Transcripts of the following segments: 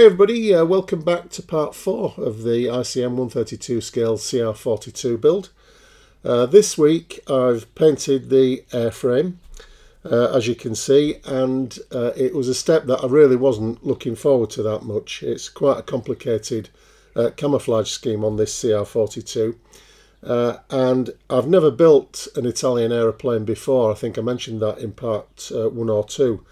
Hi everybody, welcome back to part 4 of the ICM 132 scale CR.42 build. This week I've painted the airframe, as you can see, and it was a step that I really wasn't looking forward to that much. It's quite a complicated camouflage scheme on this CR.42, and I've never built an Italian aeroplane before. I think I mentioned that in part 1 or 2.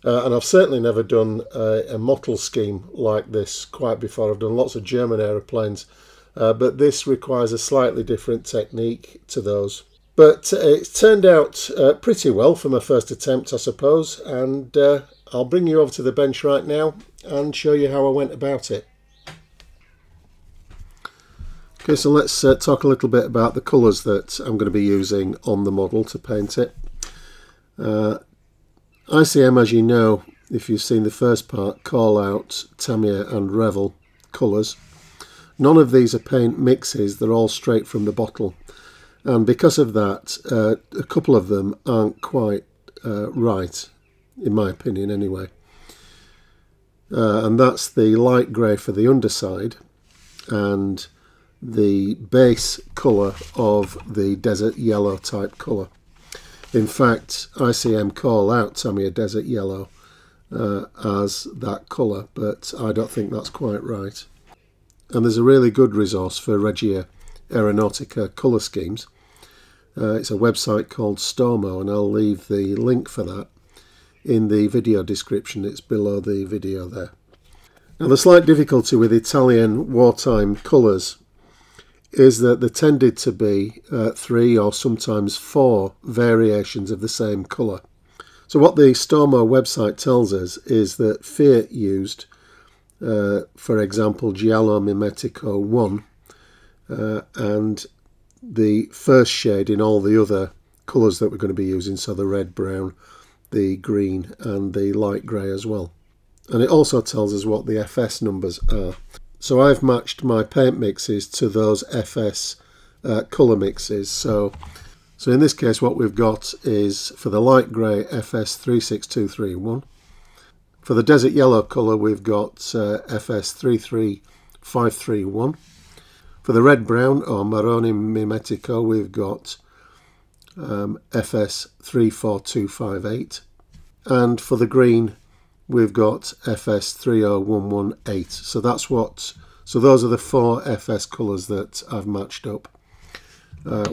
And I've certainly never done a mottle scheme like this quite before. I've done lots of German aeroplanes, but this requires a slightly different technique to those. But it's turned out pretty well for my first attempt, I suppose, and I'll bring you over to the bench right now and show you how I went about it. Okay, so let's talk a little bit about the colours that I'm going to be using on the model to paint it. ICM, as you know, if you've seen the first part, call out Tamiya and Revel colours. None of these are paint mixes, they're all straight from the bottle. And because of that, a couple of them aren't quite right, in my opinion anyway. And that's the light grey for the underside and the base colour of the desert yellow type colour. In fact, ICM call out Tamiya Desert Yellow as that colour, but I don't think that's quite right. And there's a really good resource for Regia Aeronautica colour schemes. It's a website called Stomo, and I'll leave the link for that in the video description. It's below the video there. Now, the slight difficulty with Italian wartime colours is that there tended to be 3 or sometimes 4 variations of the same colour. So what the Stomo website tells us is that Fiat used, for example, Giallo Mimetico 1, and the first shade in all the other colours that we're going to be using, so the red, brown, the green and the light grey as well. And it also tells us what the FS numbers are. So I've matched my paint mixes to those FS colour mixes. So in this case what we've got is, for the light grey, FS 36231. For the desert yellow colour we've got FS 33531. For the red brown or marrone mimetico we've got FS 34258. And for the green we've got FS 30118. So those are the 4 FS colours that I've matched up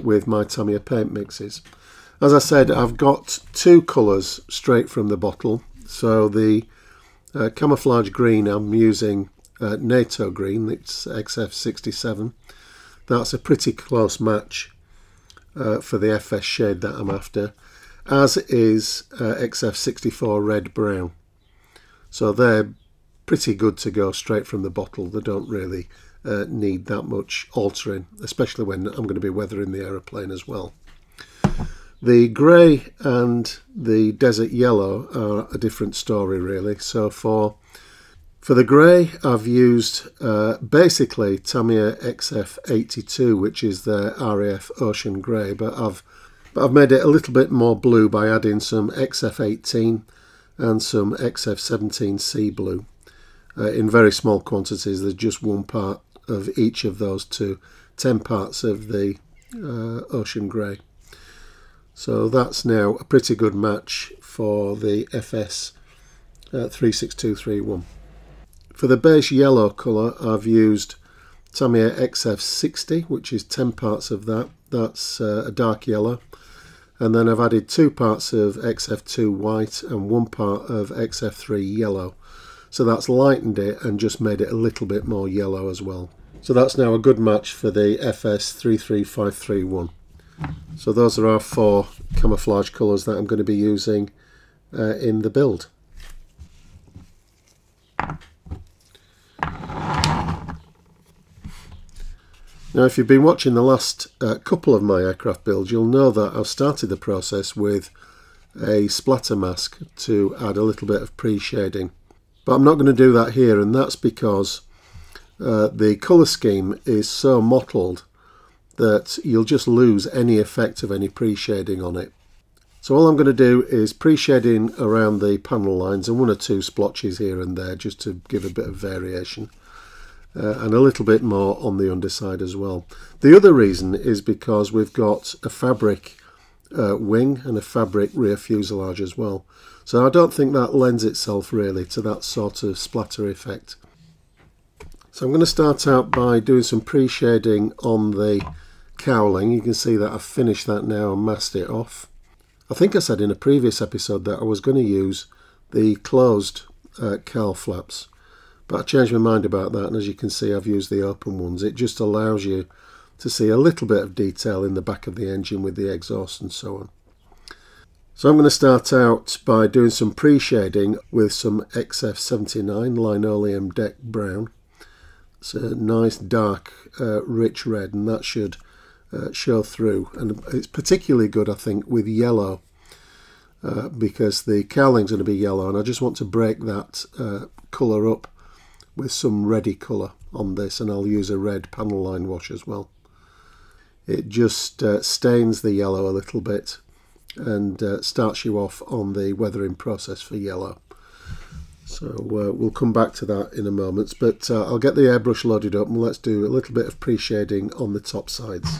with my Tamiya paint mixes. As I said, I've got 2 colours straight from the bottle. So the camouflage green, I'm using NATO green, it's XF67. That's a pretty close match for the FS shade that I'm after, as is XF64 red brown. So they're pretty good to go straight from the bottle. They don't really need that much altering, especially when I'm going to be weathering the aeroplane as well. The grey and the desert yellow are a different story really. So for the grey I've used basically Tamiya XF82, which is the RAF Ocean Grey, but I've made it a little bit more blue by adding some XF18 and some XF17 sea blue in very small quantities. There's just 1 part of each of those to 10 parts of the ocean grey. So that's now a pretty good match for the FS 36231. For the base yellow colour I've used Tamiya XF60, which is 10 parts of that. That's a dark yellow. And then I've added 2 parts of XF2 white and 1 part of XF3 yellow. So that's lightened it and just made it a little bit more yellow as well. So that's now a good match for the FS 33531. So those are our 4 camouflage colours that I'm going to be using in the build. Now, if you've been watching the last couple of my aircraft builds, you'll know that I've started the process with a splatter mask to add a little bit of pre-shading. But I'm not going to do that here, and that's because the colour scheme is so mottled that you'll just lose any effect of any pre-shading on it. So all I'm going to do is pre-shading around the panel lines and one or two splotches here and there just to give a bit of variation. And a little bit more on the underside as well. The other reason is because we've got a fabric wing and a fabric rear fuselage as well. So I don't think that lends itself really to that sort of splatter effect. So I'm going to start out by doing some pre-shading on the cowling. You can see that I've finished that now and masked it off. I think I said in a previous episode that I was going to use the closed cowl flaps, but I changed my mind about that, and as you can see I've used the open ones. It just allows you to see a little bit of detail in the back of the engine with the exhaust and so on. So I'm going to start out by doing some pre-shading with some XF79 linoleum deck brown. It's a nice dark rich red, and that should show through, and it's particularly good I think with yellow because the cowling's going to be yellow, and I just want to break that colour up with some reddy colour on this, and I'll use a red panel line wash as well. It just stains the yellow a little bit and starts you off on the weathering process for yellow. So we'll come back to that in a moment, but I'll get the airbrush loaded up and let's do a little bit of pre-shading on the top sides.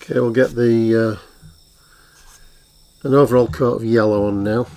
Okay, we'll get the an overall coat of yellow on now.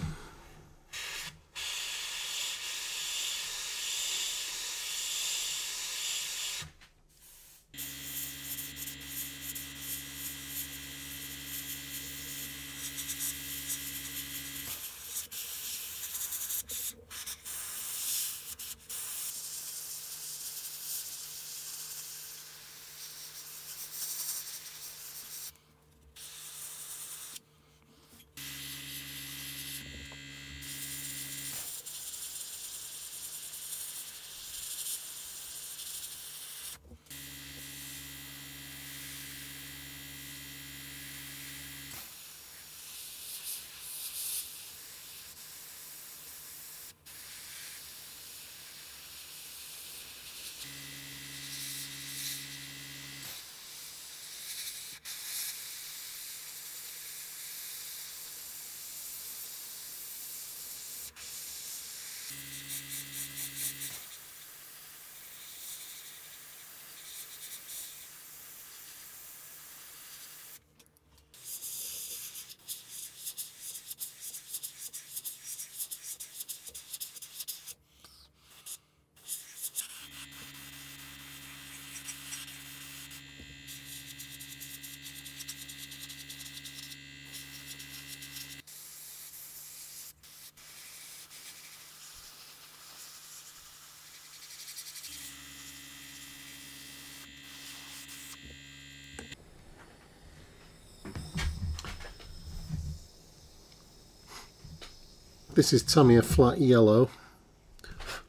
This is Tamiya flat yellow,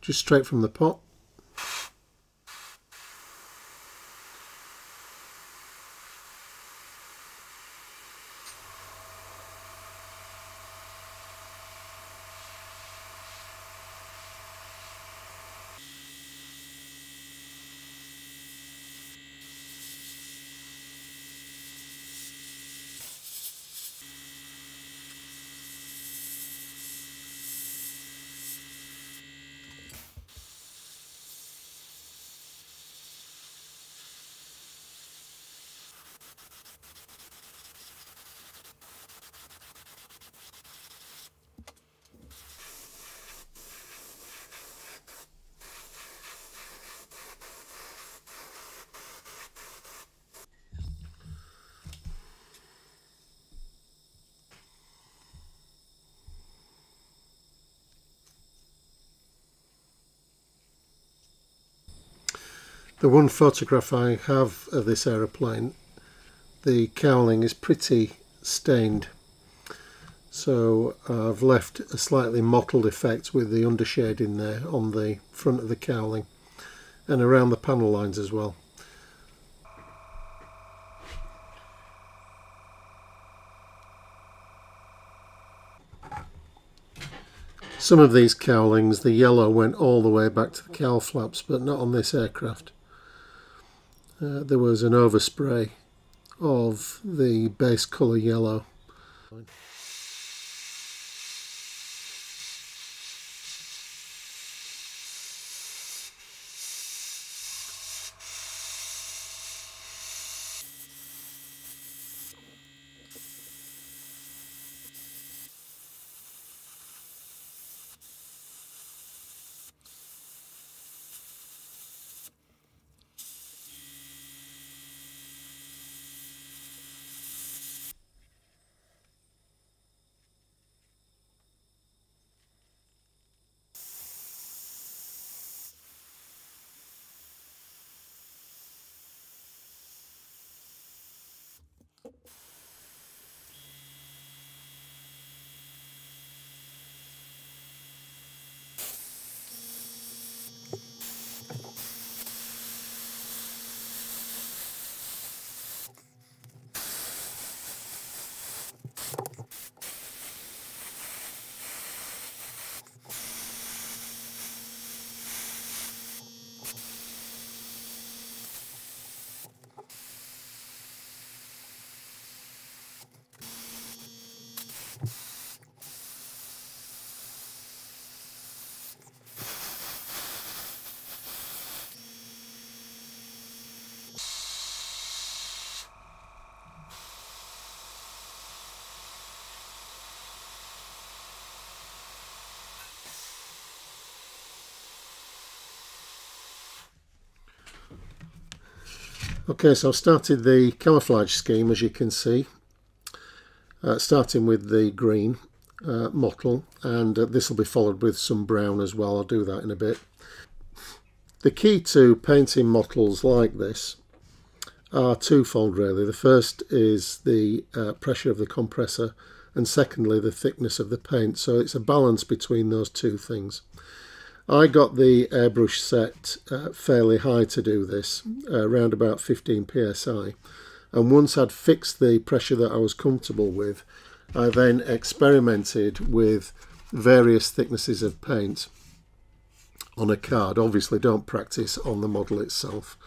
just straight from the pot. The one photograph I have of this aeroplane, the cowling is pretty stained, so I've left a slightly mottled effect with the undershading there on the front of the cowling and around the panel lines as well. Some of these cowlings, the yellow went all the way back to the cowl flaps, but not on this aircraft. There was an overspray of the base colour yellow. Okay, so I've started the camouflage scheme, as you can see, starting with the green mottle, and this will be followed with some brown as well. I'll do that in a bit. The key to painting mottles like this are twofold really. The first is the pressure of the compressor, and secondly the thickness of the paint, so it's a balance between those two things. I got the airbrush set fairly high to do this, around about 15 psi, and once I'd fixed the pressure that I was comfortable with, I then experimented with various thicknesses of paint on a card. Obviously don't practice on the model itself.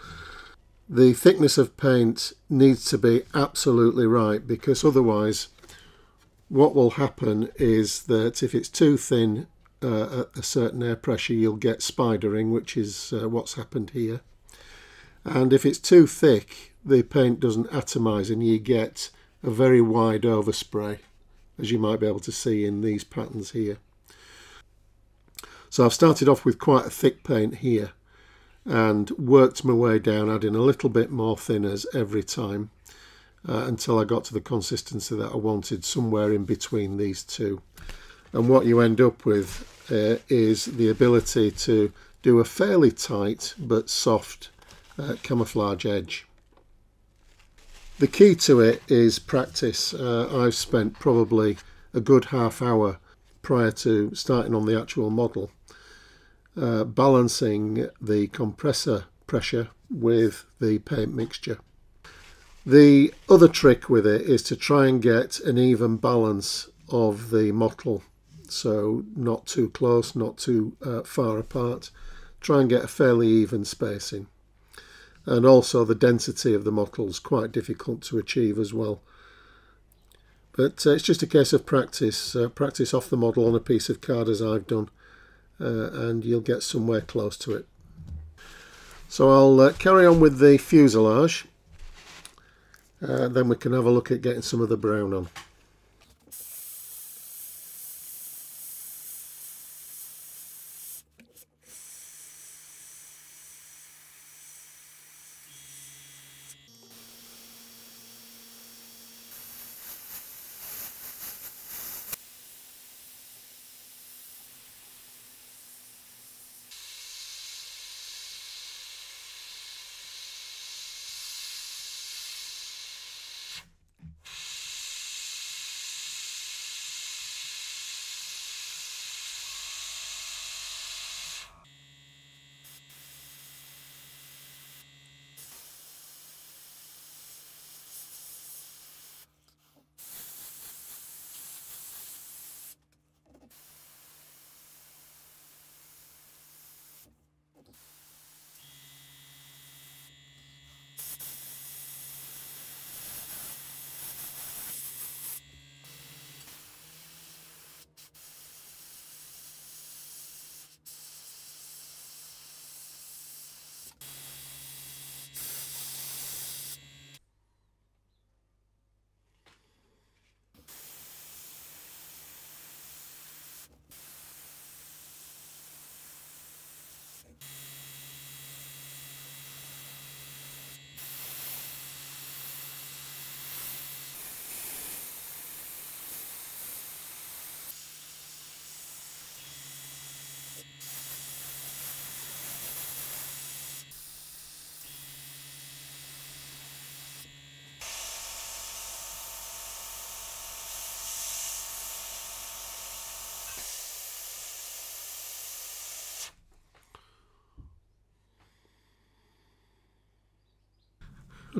The thickness of paint needs to be absolutely right, because otherwise what will happen is that if it's too thin at a certain air pressure, you'll get spidering, which is what's happened here. And if it's too thick, the paint doesn't atomize and you get a very wide overspray, as you might be able to see in these patterns here. So I've started off with quite a thick paint here and worked my way down, adding a little bit more thinners every time until I got to the consistency that I wanted, somewhere in between these two. And what you end up with is the ability to do a fairly tight but soft camouflage edge. The key to it is practice. I've spent probably a good half hour prior to starting on the actual model balancing the compressor pressure with the paint mixture. The other trick with it is to try and get an even balance of the mottle, so not too close, not too far apart. Try and get a fairly even spacing. And also the density of the mottle is quite difficult to achieve as well. But it's just a case of practice. Practice off the model on a piece of card as I've done, and you'll get somewhere close to it. So I'll carry on with the fuselage, then we can have a look at getting some of the brown on.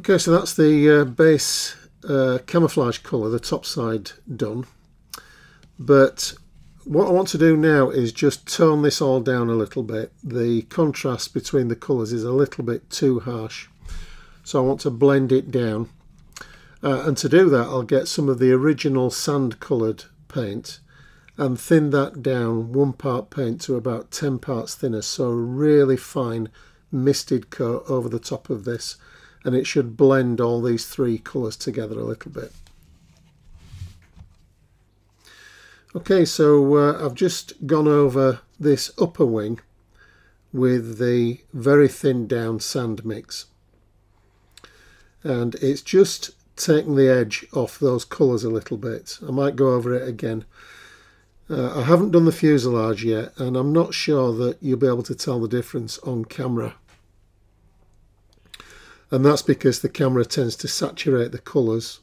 Okay, so that's the base camouflage colour, the top side done. But what I want to do now is just tone this all down a little bit. The contrast between the colours is a little bit too harsh, so I want to blend it down. And to do that, I'll get some of the original sand coloured paint and thin that down 1 part paint to about 10 parts thinner, so a really fine misted coat over the top of this, and it should blend all these three colours together a little bit. Okay, so I've just gone over this upper wing with the very thinned down sand mix, and it's just taking the edge off those colours a little bit. I might go over it again. I haven't done the fuselage yet, and I'm not sure that you'll be able to tell the difference on camera, and that's because the camera tends to saturate the colours,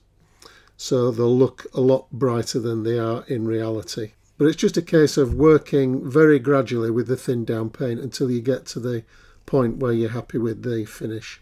so they'll look a lot brighter than they are in reality. But it's just a case of working very gradually with the thin down paint until you get to the point where you're happy with the finish.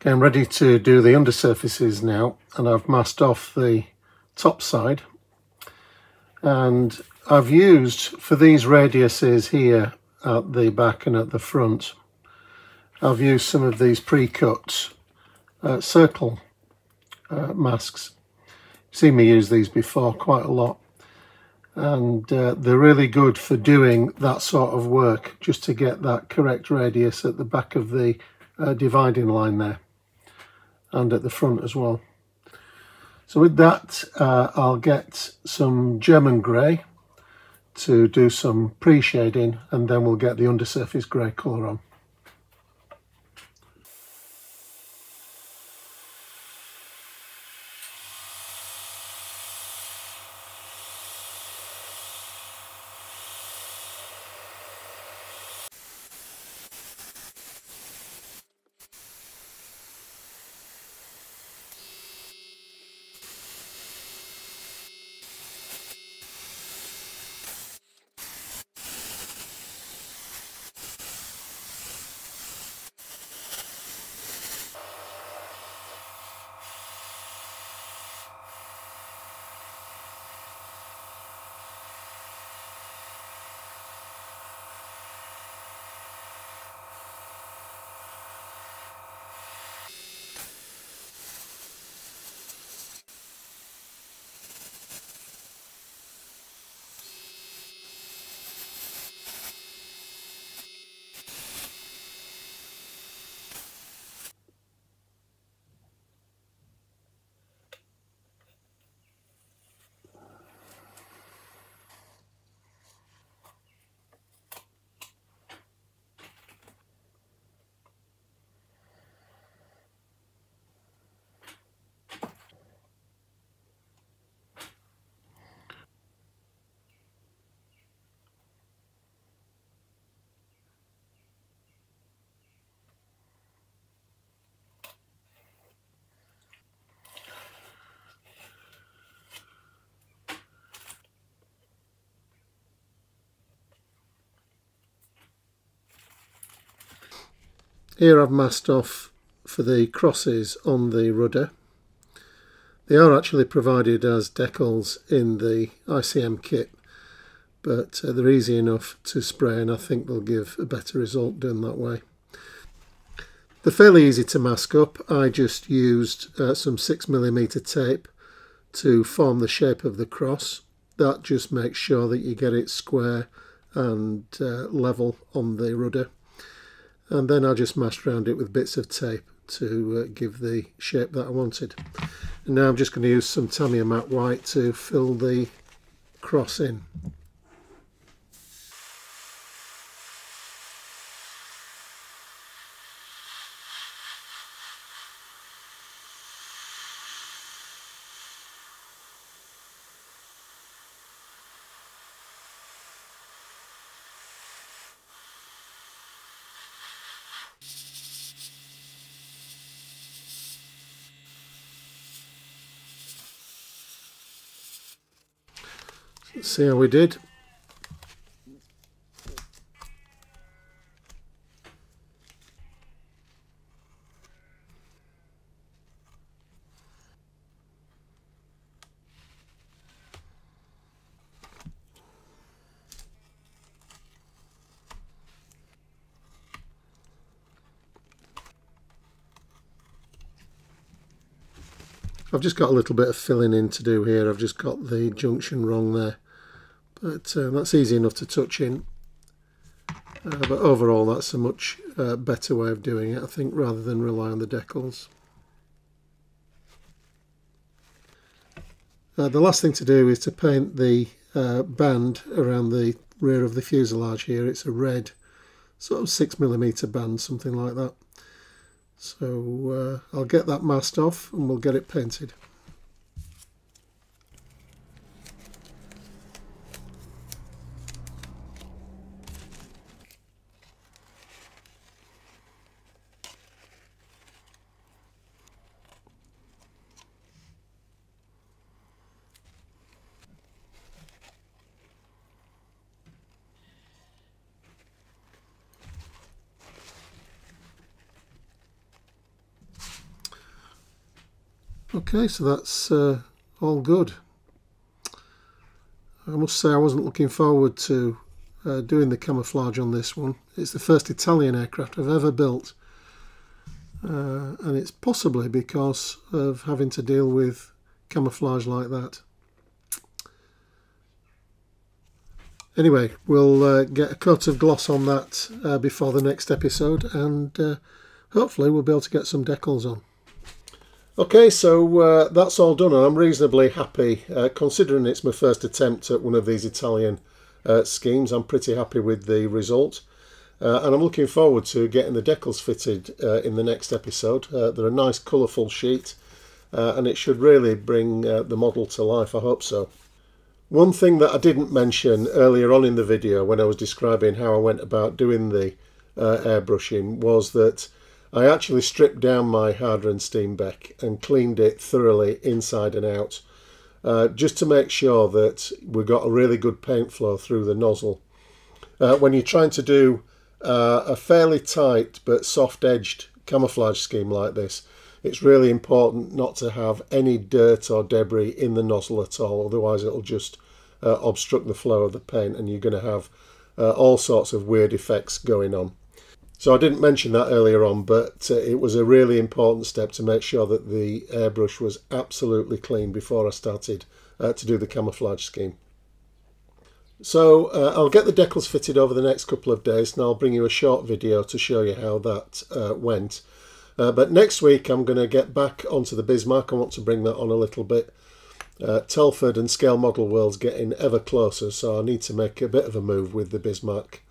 Okay, I'm ready to do the undersurfaces now, and I've masked off the top side, and I've used, for these radiuses here at the back and at the front, I've used some of these pre-cut circle masks. You've seen me use these before quite a lot, and they're really good for doing that sort of work, just to get that correct radius at the back of the dividing line there, and at the front as well. So with that, I'll get some German grey to do some pre-shading, and then we'll get the undersurface grey colour on. Here I've masked off for the crosses on the rudder. They are actually provided as decals in the ICM kit, but they're easy enough to spray, and I think they'll give a better result done that way. They're fairly easy to mask up. I just used some 6mm tape to form the shape of the cross. That just makes sure that you get it square and level on the rudder. And then I just mashed around it with bits of tape to give the shape that I wanted. And now I'm just going to use some Tamiya matte white to fill the cross in. Let's see how we did. I've just got a little bit of filling in to do here. I've just got the junction wrong there, but that's easy enough to touch in. But overall that's a much better way of doing it, I think, rather than rely on the decals. The last thing to do is to paint the band around the rear of the fuselage here. It's a red sort of 6mm band, something like that. So I'll get that masked off and we'll get it painted. Okay, so that's all good. I must say I wasn't looking forward to doing the camouflage on this one. It's the first Italian aircraft I've ever built, and it's possibly because of having to deal with camouflage like that. Anyway, we'll get a coat of gloss on that before the next episode, and hopefully we'll be able to get some decals on. Okay, so that's all done, and I'm reasonably happy. Considering it's my first attempt at one of these Italian schemes, I'm pretty happy with the result. And I'm looking forward to getting the decals fitted in the next episode. They're a nice colourful sheet, and it should really bring the model to life, I hope so. One thing that I didn't mention earlier on in the video when I was describing how I went about doing the airbrushing was that I actually stripped down my Harder and Steenbeck and cleaned it thoroughly inside and out, just to make sure that we got a really good paint flow through the nozzle. When you're trying to do a fairly tight but soft-edged camouflage scheme like this, it's really important not to have any dirt or debris in the nozzle at all, otherwise it'll just obstruct the flow of the paint and you're going to have all sorts of weird effects going on. So I didn't mention that earlier on, but it was a really important step to make sure that the airbrush was absolutely clean before I started to do the camouflage scheme. So I'll get the decals fitted over the next couple of days, and I'll bring you a short video to show you how that went. But next week I'm going to get back onto the Bismarck. I want to bring that on a little bit. Telford and Scale Model World's getting ever closer, so I need to make a bit of a move with the Bismarck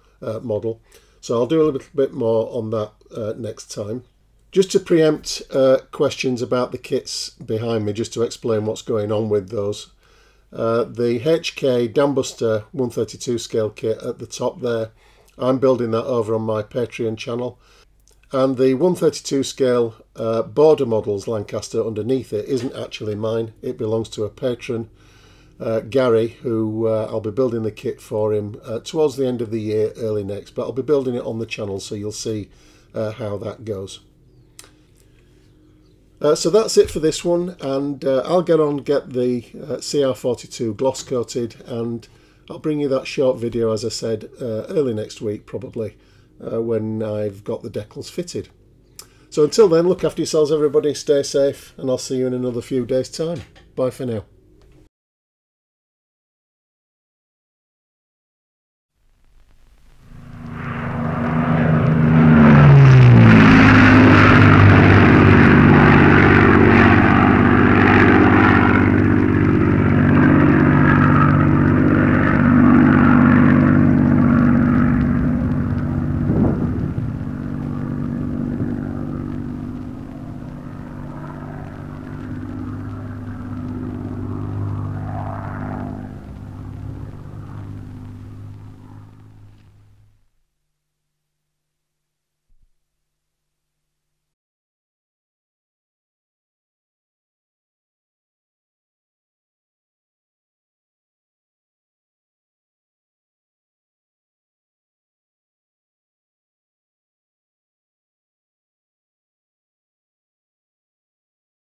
model. So I'll do a little bit more on that next time. Just to preempt questions about the kits behind me, just to explain what's going on with those. The HK Dambuster 132 scale kit at the top there, I'm building that over on my Patreon channel. And the 132 scale border models Lancaster underneath it isn't actually mine. It belongs to a patron, Gary, who I'll be building the kit for him towards the end of the year, early next, but I'll be building it on the channel, so you'll see how that goes. So that's it for this one, and I'll get the CR.42 gloss coated, and I'll bring you that short video, as I said, early next week probably, when I've got the decals fitted. So until then, look after yourselves everybody, stay safe, and I'll see you in another few days' time. Bye for now.